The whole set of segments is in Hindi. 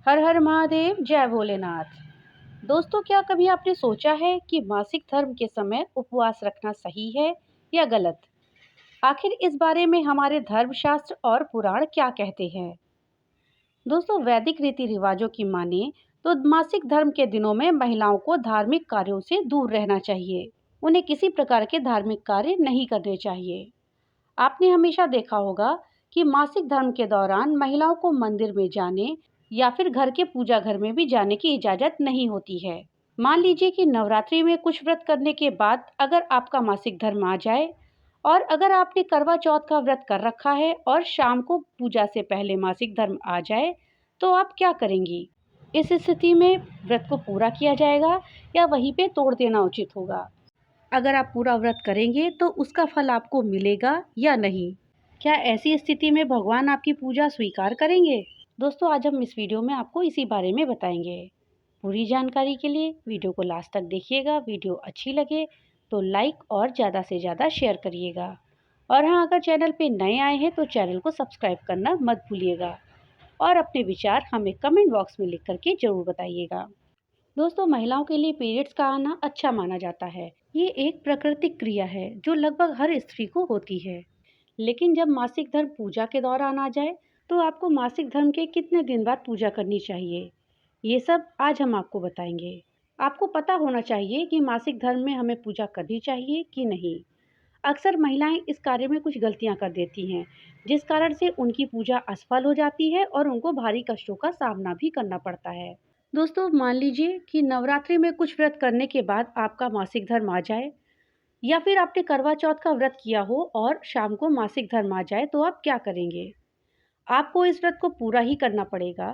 हर हर महादेव, जय भोलेनाथ। दोस्तों, क्या कभी आपने सोचा है कि मासिक धर्म के समय उपवास रखना सही है या गलत? आखिर इस बारे में हमारे धर्मशास्त्र और पुराण क्या कहते हैं? दोस्तों, वैदिक रीति रिवाजों की माने तो मासिक धर्म के दिनों में महिलाओं को धार्मिक कार्यों से दूर रहना चाहिए। उन्हें किसी प्रकार के धार्मिक कार्य नहीं करने चाहिए। आपने हमेशा देखा होगा कि मासिक धर्म के दौरान महिलाओं को मंदिर में जाने या फिर घर के पूजा घर में भी जाने की इजाजत नहीं होती है। मान लीजिए कि नवरात्रि में कुछ व्रत करने के बाद अगर आपका मासिक धर्म आ जाए और अगर आपने करवा चौथ का व्रत कर रखा है और शाम को पूजा से पहले मासिक धर्म आ जाए, तो आप क्या करेंगी? इस स्थिति में व्रत को पूरा किया जाएगा या वहीं पे तोड़ देना उचित होगा? अगर आप पूरा व्रत करेंगे तो उसका फल आपको मिलेगा या नहीं? क्या ऐसी स्थिति में भगवान आपकी पूजा स्वीकार करेंगे? दोस्तों, आज हम इस वीडियो में आपको इसी बारे में बताएंगे। पूरी जानकारी के लिए वीडियो को लास्ट तक देखिएगा। वीडियो अच्छी लगे तो लाइक और ज़्यादा से ज़्यादा शेयर करिएगा। और हाँ, अगर चैनल पे नए आए हैं तो चैनल को सब्सक्राइब करना मत भूलिएगा और अपने विचार हमें कमेंट बॉक्स में लिख करके ज़रूर बताइएगा। दोस्तों, महिलाओं के लिए पीरियड्स का आना अच्छा माना जाता है। ये एक प्राकृतिक क्रिया है जो लगभग हर स्त्री को होती है। लेकिन जब मासिक धर्म पूजा के दौरान आ जाए तो आपको मासिक धर्म के कितने दिन बाद पूजा करनी चाहिए, ये सब आज हम आपको बताएंगे। आपको पता होना चाहिए कि मासिक धर्म में हमें पूजा करनी चाहिए कि नहीं। अक्सर महिलाएं इस कार्य में कुछ गलतियां कर देती हैं, जिस कारण से उनकी पूजा असफल हो जाती है और उनको भारी कष्टों का सामना भी करना पड़ता है। दोस्तों, मान लीजिए कि नवरात्रि में कुछ व्रत करने के बाद आपका मासिक धर्म आ जाए या फिर आपने करवा चौथ का व्रत किया हो और शाम को मासिक धर्म आ जाए, तो आप क्या करेंगे? आपको इस व्रत को पूरा ही करना पड़ेगा,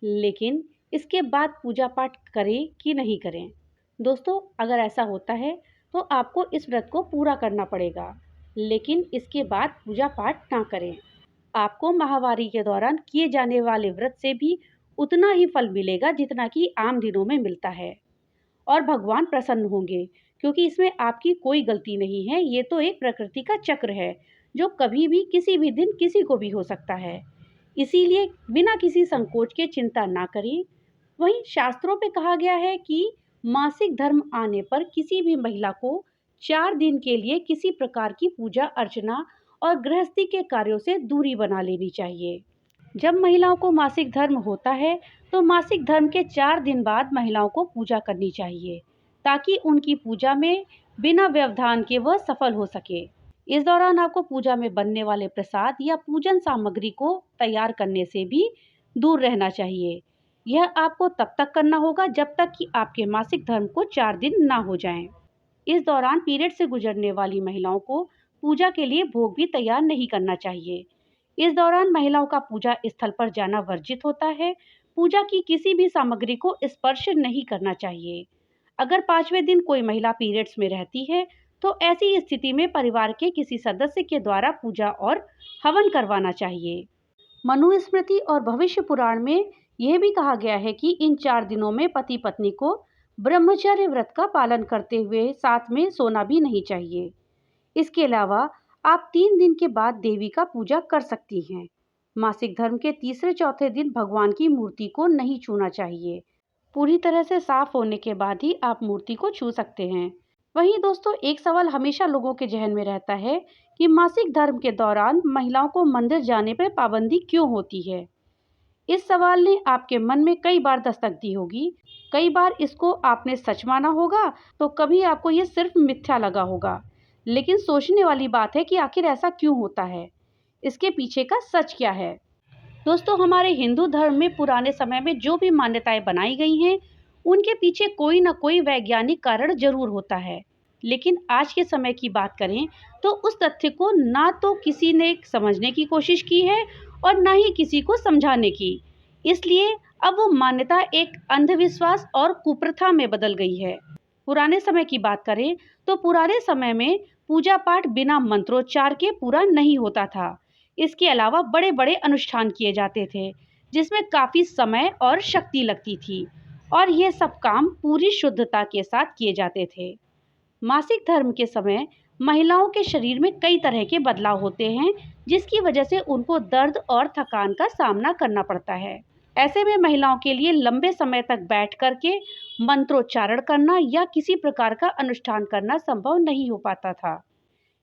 लेकिन इसके बाद पूजा पाठ करें कि नहीं करें? दोस्तों, अगर ऐसा होता है तो आपको इस व्रत को पूरा करना पड़ेगा, लेकिन इसके बाद पूजा पाठ ना करें। आपको माहवारी के दौरान किए जाने वाले व्रत से भी उतना ही फल मिलेगा जितना कि आम दिनों में मिलता है और भगवान प्रसन्न होंगे, क्योंकि इसमें आपकी कोई गलती नहीं है। ये तो एक प्रकृति का चक्र है जो कभी भी किसी भी दिन किसी को भी हो सकता है। इसीलिए बिना किसी संकोच के चिंता ना करें। वहीं शास्त्रों में कहा गया है कि मासिक धर्म आने पर किसी भी महिला को 4 दिन के लिए किसी प्रकार की पूजा अर्चना और गृहस्थी के कार्यों से दूरी बना लेनी चाहिए। जब महिलाओं को मासिक धर्म होता है तो मासिक धर्म के 4 दिन बाद महिलाओं को पूजा करनी चाहिए, ताकि उनकी पूजा में बिना व्यवधान के वह सफल हो सके। इस दौरान आपको पूजा में बनने वाले प्रसाद या पूजन सामग्री को तैयार करने से भी दूर रहना चाहिए। यह आपको तब तक करना होगा जब तक कि आपके मासिक धर्म को 4 दिन ना हो जाएं। इस दौरान पीरियड से गुजरने वाली महिलाओं को पूजा के लिए भोग भी तैयार नहीं करना चाहिए। इस दौरान महिलाओं का पूजा स्थल पर जाना वर्जित होता है। पूजा की किसी भी सामग्री को स्पर्श नहीं करना चाहिए। अगर 5वें दिन कोई महिला पीरियड्स में रहती है तो ऐसी स्थिति में परिवार के किसी सदस्य के द्वारा पूजा और हवन करवाना चाहिए। मनुस्मृति और भविष्य पुराण में यह भी कहा गया है कि इन 4 दिनों में पति पत्नी को ब्रह्मचर्य व्रत का पालन करते हुए साथ में सोना भी नहीं चाहिए। इसके अलावा आप 3 दिन के बाद देवी का पूजा कर सकती हैं। मासिक धर्म के तीसरे चौथे दिन भगवान की मूर्ति को नहीं छूना चाहिए। पूरी तरह से साफ होने के बाद ही आप मूर्ति को छू सकते हैं। वहीं दोस्तों, एक सवाल हमेशा लोगों के जहन में रहता है कि मासिक धर्म के दौरान महिलाओं को मंदिर जाने पर पाबंदी क्यों होती है। इस सवाल ने आपके मन में कई बार दस्तक दी होगी। कई बार इसको आपने सच माना होगा तो कभी आपको ये सिर्फ मिथ्या लगा होगा। लेकिन सोचने वाली बात है कि आखिर ऐसा क्यों होता है, इसके पीछे का सच क्या है। दोस्तों, हमारे हिंदू धर्म में पुराने समय में जो भी मान्यताएं बनाई गई हैं, उनके पीछे कोई ना कोई वैज्ञानिक कारण जरूर होता है। लेकिन आज के समय की बात करें तो उस तथ्य को ना तो किसी ने समझने की कोशिश की है और ना ही किसी को समझाने की। इसलिए अब वो मान्यता एक अंधविश्वास और कुप्रथा में बदल गई है। पुराने समय की बात करें तो पुराने समय में पूजा पाठ बिना मंत्रोच्चार के पूरा नहीं होता था। इसके अलावा बड़े बड़े अनुष्ठान किए जाते थे, जिसमें काफ़ी समय और शक्ति लगती थी और ये सब काम पूरी शुद्धता के साथ किए जाते थे। मासिक धर्म के समय महिलाओं के शरीर में कई तरह के बदलाव होते हैं, जिसकी वजह से उनको दर्द और थकान का सामना करना पड़ता है। ऐसे में महिलाओं के लिए लंबे समय तक बैठ करके मंत्रोच्चारण करना या किसी प्रकार का अनुष्ठान करना संभव नहीं हो पाता था।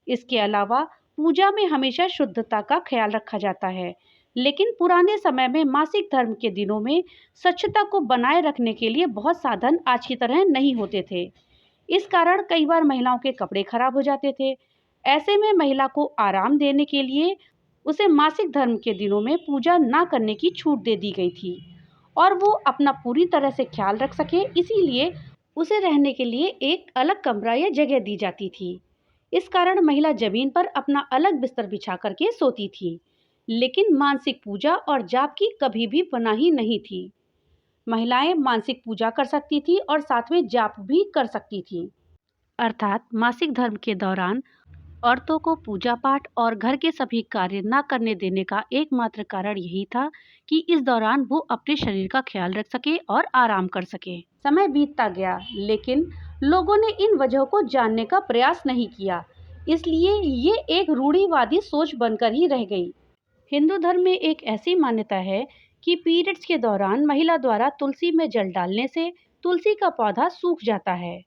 इसके अलावा पूजा में हमेशा शुद्धता का ख्याल रखा जाता है, लेकिन पुराने समय में मासिक धर्म के दिनों में स्वच्छता को बनाए रखने के लिए बहुत साधन आज की तरह नहीं होते थे। इस कारण कई बार महिलाओं के कपड़े खराब हो जाते थे। ऐसे में महिला को आराम देने के लिए उसे मासिक धर्म के दिनों में पूजा ना करने की छूट दे दी गई थी और वो अपना पूरी तरह से ख्याल रख सके, इसीलिए उसे रहने के लिए एक अलग कमरा या जगह दी जाती थी। इस कारण महिला जमीन पर अपना अलग बिस्तर बिछा करके सोती थी, लेकिन मानसिक पूजा और जाप की कभी भी मनाही नहीं थी। महिलाएं मानसिक पूजा कर सकती थी और साथ में जाप भी कर सकती थी। अर्थात मासिक धर्म के दौरान औरतों को पूजा पाठ और घर के सभी कार्य न करने देने का एकमात्र कारण यही था कि इस दौरान वो अपने शरीर का ख्याल रख सके और आराम कर सके। समय बीतता गया, लेकिन लोगों ने इन वजहों को जानने का प्रयास नहीं किया, इसलिए ये एक रूढ़िवादी सोच बनकर ही रह गई। हिंदू धर्म में एक ऐसी मान्यता है कि पीरियड्स के दौरान महिला द्वारा तुलसी में जल डालने से तुलसी का पौधा सूख जाता है,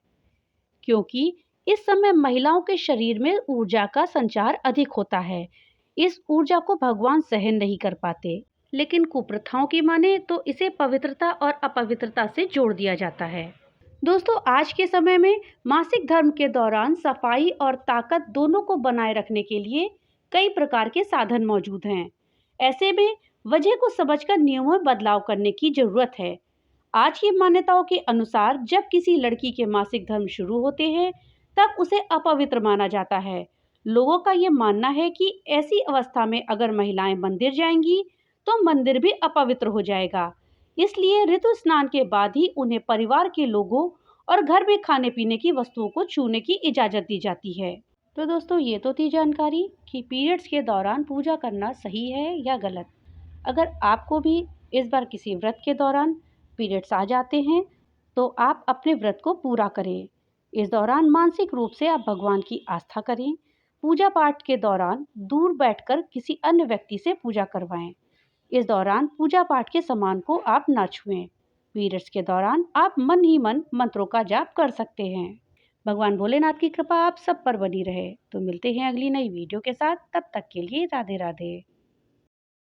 क्योंकि इस समय महिलाओं के शरीर में ऊर्जा का संचार अधिक होता है। इस ऊर्जा को भगवान सहन नहीं कर पाते, लेकिन कुप्रथाओं की माने तो इसे पवित्रता और अपवित्रता से जोड़ दिया जाता है। दोस्तों, आज के समय में मासिक धर्म के दौरान सफाई और ताकत दोनों को बनाए रखने के लिए कई प्रकार के साधन मौजूद हैं। ऐसे में वजह को समझकर नियमों में बदलाव करने की जरूरत है। आज की मान्यताओं के अनुसार जब किसी लड़की के मासिक धर्म शुरू होते हैं, तब उसे अपवित्र माना जाता है। लोगों का ये मानना है कि ऐसी अवस्था में अगर महिलाएं मंदिर जाएंगी, तो मंदिर भी अपवित्र हो जाएगा। इसलिए ऋतु स्नान के बाद ही उन्हें परिवार के लोगों और घर में खाने पीने की वस्तुओं को छूने की इजाजत दी जाती है। तो दोस्तों, ये तो थी जानकारी कि पीरियड्स के दौरान पूजा करना सही है या गलत। अगर आपको भी इस बार किसी व्रत के दौरान पीरियड्स आ जाते हैं, तो आप अपने व्रत को पूरा करें। इस दौरान मानसिक रूप से आप भगवान की आस्था करें। पूजा पाठ के दौरान दूर बैठकर किसी अन्य व्यक्ति से पूजा करवाएं। इस दौरान पूजा पाठ के सामान को आप ना छुएं। पीरियड्स के दौरान आप मन ही मन मंत्रों का जाप कर सकते हैं। भगवान भोलेनाथ की कृपा आप सब पर बनी रहे। तो मिलते हैं अगली नई वीडियो के साथ। तब तक के लिए राधे राधे।